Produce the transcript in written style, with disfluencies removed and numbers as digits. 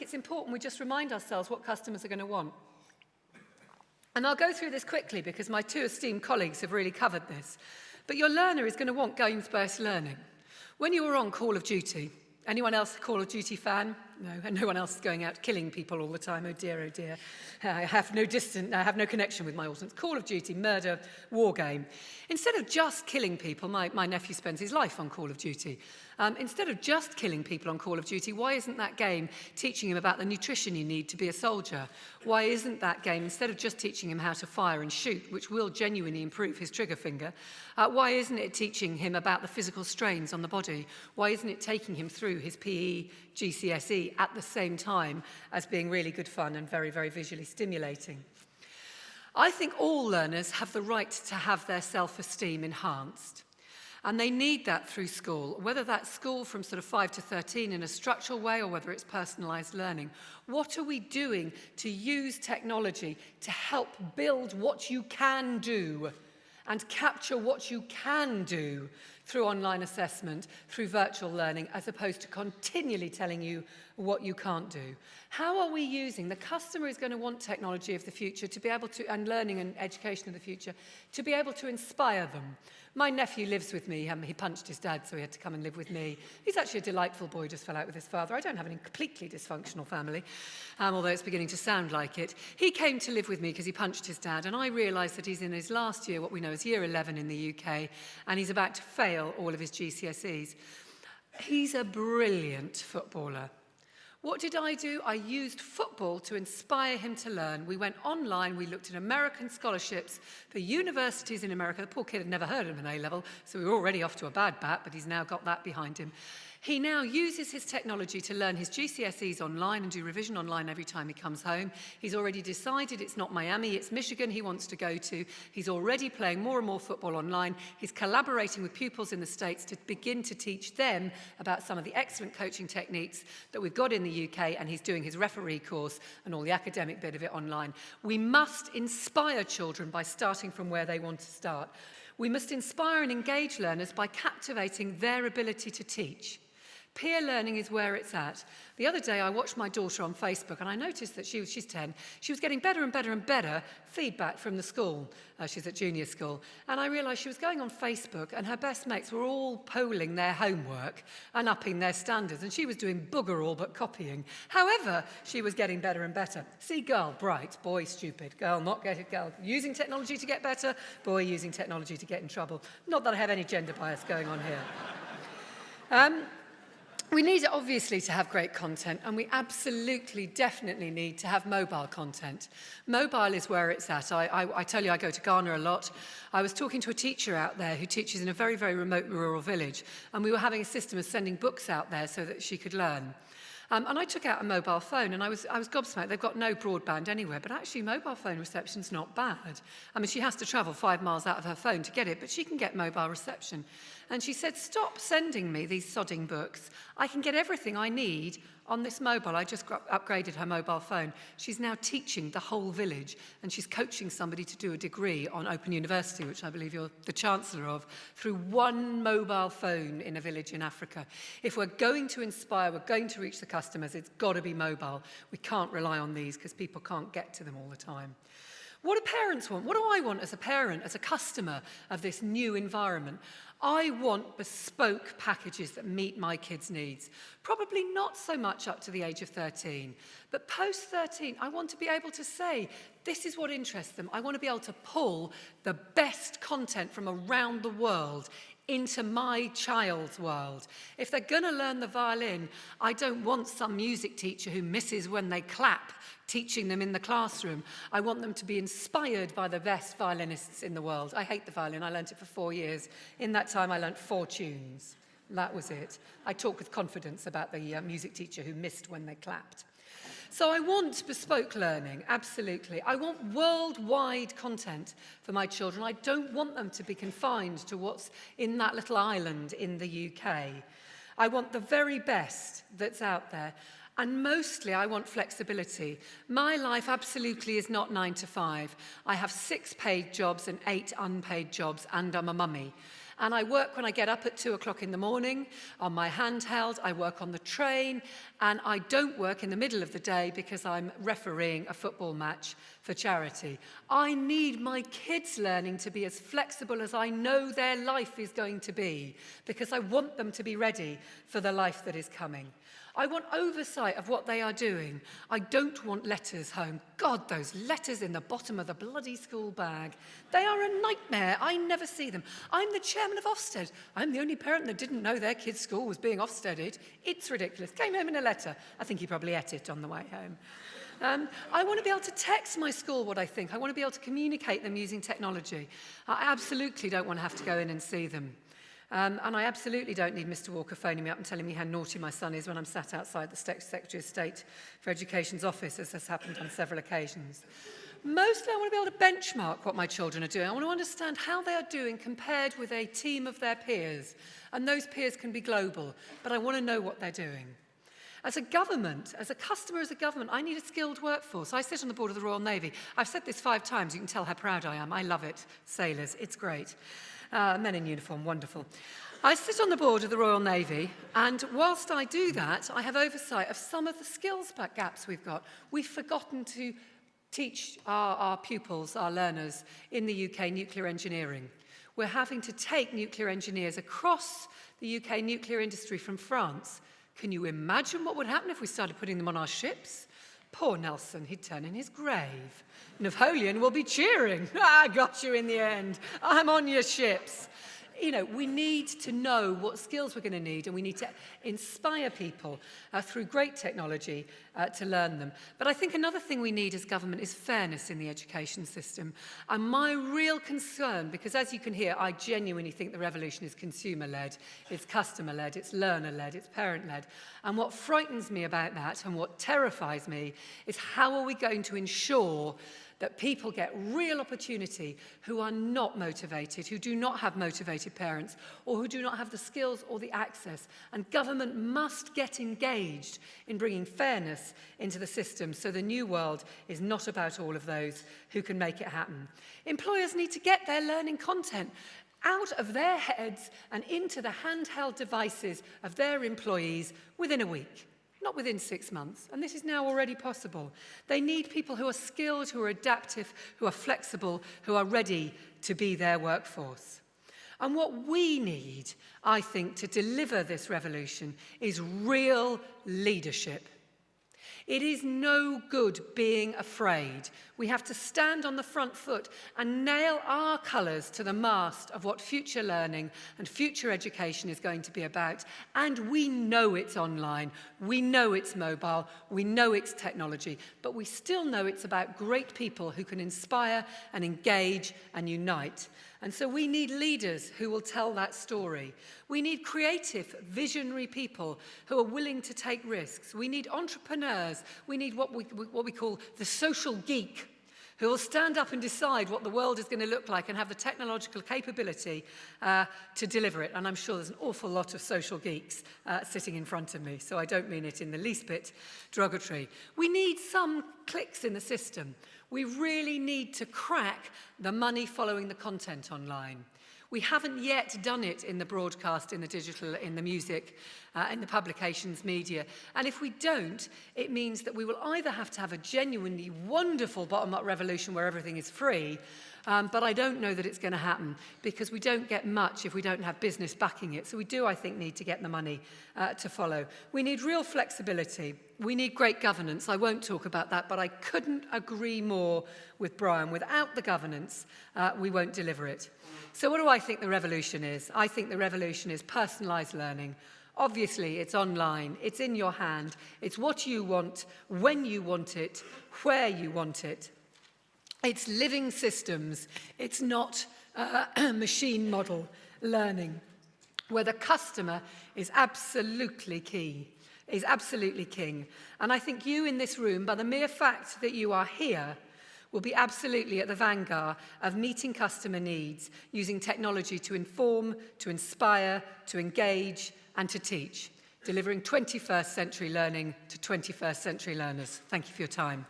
it's important we just remind ourselves what customers are going to want. And I'll go through this quickly because my two esteemed colleagues have really covered this. But your learner is going to want games-based learning. When you were on Call of Duty, anyone else a Call of Duty fan? No, and no one else is going out killing people all the time. Oh dear, oh dear. I have no connection with my audience. Call of Duty, murder, war game. Instead of just killing people, my nephew spends his life on Call of Duty. Instead of just killing people on Call of Duty, why isn't that game teaching him about the nutrition you need to be a soldier? Why isn't that game, instead of just teaching him how to fire and shoot, which will genuinely improve his trigger finger, why isn't it teaching him about the physical strains on the body? Why isn't it taking him through his PE, GCSE at the same time as being really good fun and very, very visually stimulating? I think all learners have the right to have their self-esteem enhanced. And they need that through school, whether that's school from sort of 5 to 13 in a structural way or whether it's personalised learning. What are we doing to use technology to help build what you can do and capture what you can do through online assessment, through virtual learning, as opposed to continually telling you what you can't do? How are we using, the customer is going to want technology of the future to be able to, and learning and education of the future, to be able to inspire them. My nephew lives with me. He punched his dad, so he had to come and live with me. He's actually a delightful boy, just fell out with his father. I don't have a completely dysfunctional family, although it's beginning to sound like it. He came to live with me because he punched his dad, and I realised that he's in his last year, what we know as year 11 in the UK, and he's about to fail all of his GCSEs. He's a brilliant footballer. What did I do? I used football to inspire him to learn. We went online, we looked at American scholarships for universities in America. The poor kid had never heard of an A-level, so we were already off to a bad bat, but he's now got that behind him. He now uses his technology to learn his GCSEs online and do revision online every time he comes home. He's already decided it's not Miami, it's Michigan he wants to go to. He's already playing more and more football online. He's collaborating with pupils in the States to begin to teach them about some of the excellent coaching techniques that we've got in the UK, and he's doing his referee course and all the academic bit of it online. We must inspire children by starting from where they want to start. We must inspire and engage learners by captivating their ability to teach. Peer learning is where it's at. The other day I watched my daughter on Facebook and I noticed that she's 10. She was getting better and better and better feedback from the school. She's at junior school. And I realised she was going on Facebook and her best mates were all polling their homework and upping their standards. And she was doing bugger all but copying. However, she was getting better and better. See, girl, bright, boy, stupid. Girl, not get it, girl. Using technology to get better, boy, using technology to get in trouble. Not that I have any gender bias going on here. We need, obviously, to have great content, and we absolutely, definitely need to have mobile content. Mobile is where it's at. I tell you, I go to Ghana a lot. I was talking to a teacher out there who teaches in a very, very remote rural village, and we were having a system of sending books out there so that she could learn. And I took out a mobile phone, and I was gobsmacked. They've got no broadband anywhere, but actually mobile phone reception's not bad. I mean, she has to travel 5 miles out of her phone to get it, but she can get mobile reception. And she said, stop sending me these sodding books. I can get everything I need on this mobile. I just upgraded her mobile phone. She's now teaching the whole village, and she's coaching somebody to do a degree on Open University, which I believe you're the chancellor of, through one mobile phone in a village in Africa. If we're going to inspire, we're going to reach the customers, it's got to be mobile. We can't rely on these because people can't get to them all the time. What do parents want? What do I want as a parent, as a customer of this new environment? I want bespoke packages that meet my kids' needs. Probably not so much up to the age of 13, but post 13, I want to be able to say, this is what interests them. I want to be able to pull the best content from around the world into my child's world. If they're going to learn the violin, I don't want some music teacher who misses when they clap teaching them in the classroom. I want them to be inspired by the best violinists in the world. I hate the violin. I learnt it for 4 years. In that time, I learnt 4 tunes. That was it. I talk with confidence about the music teacher who missed when they clapped. So I want bespoke learning, absolutely. I want worldwide content for my children. I don't want them to be confined to what's in that little island in the UK. I want the very best that's out there. And mostly I want flexibility. My life absolutely is not 9 to 5. I have 6 paid jobs and 8 unpaid jobs, and I'm a mummy. And I work when I get up at 2 o'clock in the morning on my handheld. I work on the train. And I don't work in the middle of the day because I'm refereeing a football match for charity. I need my kids learning to be as flexible as I know their life is going to be, because I want them to be ready for the life that is coming. I want oversight of what they are doing. I don't want letters home. God, those letters in the bottom of the bloody school bag. They are a nightmare. I never see them. I'm the chairman of Ofsted. I'm the only parent that didn't know their kid's school was being Ofsteded. It's ridiculous. Came home in a letter. I think he probably ate it on the way home. I want to be able to text my school what I think. I want to be able to communicate them using technology. I absolutely don't want to have to go in and see them. And I absolutely don't need Mr. Walker phoning me up and telling me how naughty my son is when I'm sat outside the Secretary of State for Education's office, as has happened on several occasions. Mostly I want to be able to benchmark what my children are doing. I want to understand how they are doing compared with a team of their peers. And those peers can be global, but I want to know what they're doing. As a government, as a customer, as a government, I need a skilled workforce. I sit on the board of the Royal Navy. I've said this 5 times. You can tell how proud I am. I love it. Sailors, it's great. Men in uniform, wonderful. I sit on the board of the Royal Navy, and whilst I do that, I have oversight of some of the skills gaps we've got. We've forgotten to teach our pupils, our learners, in the UK nuclear engineering. We're having to take nuclear engineers across the UK nuclear industry from France. Can you imagine what would happen if we started putting them on our ships? Poor Nelson, he'd turn in his grave. Napoleon will be cheering. I got you in the end. I'm on your ships. You know, we need to know what skills we're going to need, and we need to inspire people through great technology to learn them. But I think another thing we need as government is fairness in the education system. And my real concern, because as you can hear, I genuinely think the revolution is consumer-led, it's customer-led, it's learner-led, it's parent-led. And what frightens me about that, and what terrifies me, is how are we going to ensure that people get real opportunity who are not motivated, who do not have motivated parents, or who do not have the skills or the access. And government must get engaged in bringing fairness into the system, so the new world is not about all of those who can make it happen. Employers need to get their learning content out of their heads and into the handheld devices of their employees within a week. Not within 6 months, and this is now already possible. They need people who are skilled, who are adaptive, who are flexible, who are ready to be their workforce. And what we need, I think, to deliver this revolution is real leadership. It is no good being afraid. We have to stand on the front foot and nail our colours to the mast of what future learning and future education is going to be about. And we know it's online, we know it's mobile, we know it's technology, but we still know it's about great people who can inspire and engage and unite. And so we need leaders who will tell that story. We need creative, visionary people who are willing to take risks. We need entrepreneurs. We need what we call the social geek, who will stand up and decide what the world is going to look like and have the technological capability to deliver it. And I'm sure there's an awful lot of social geeks sitting in front of me, so I don't mean it in the least bit derogatory. We need some clicks in the system. We really need to crack the money following the content online. We haven't yet done it in the broadcast, in the digital, in the music, in the publications media. And if we don't, it means that we will either have to have a genuinely wonderful bottom-up revolution where everything is free, but I don't know that it's going to happen, because we don't get much if we don't have business backing it. So we do, I think, need to get the money to follow. We need real flexibility. We need great governance. I won't talk about that, but I couldn't agree more with Brian. Without the governance, we won't deliver it. So what do I think the revolution is? I think the revolution is personalised learning. Obviously, it's online, it's in your hand, it's what you want, when you want it, where you want it. It's living systems, it's not machine model learning, where the customer is absolutely key, is absolutely king. And I think you in this room, by the mere fact that you are here, will be absolutely at the vanguard of meeting customer needs, using technology to inform, to inspire, to engage, and to teach, delivering 21st century learning to 21st century learners. Thank you for your time.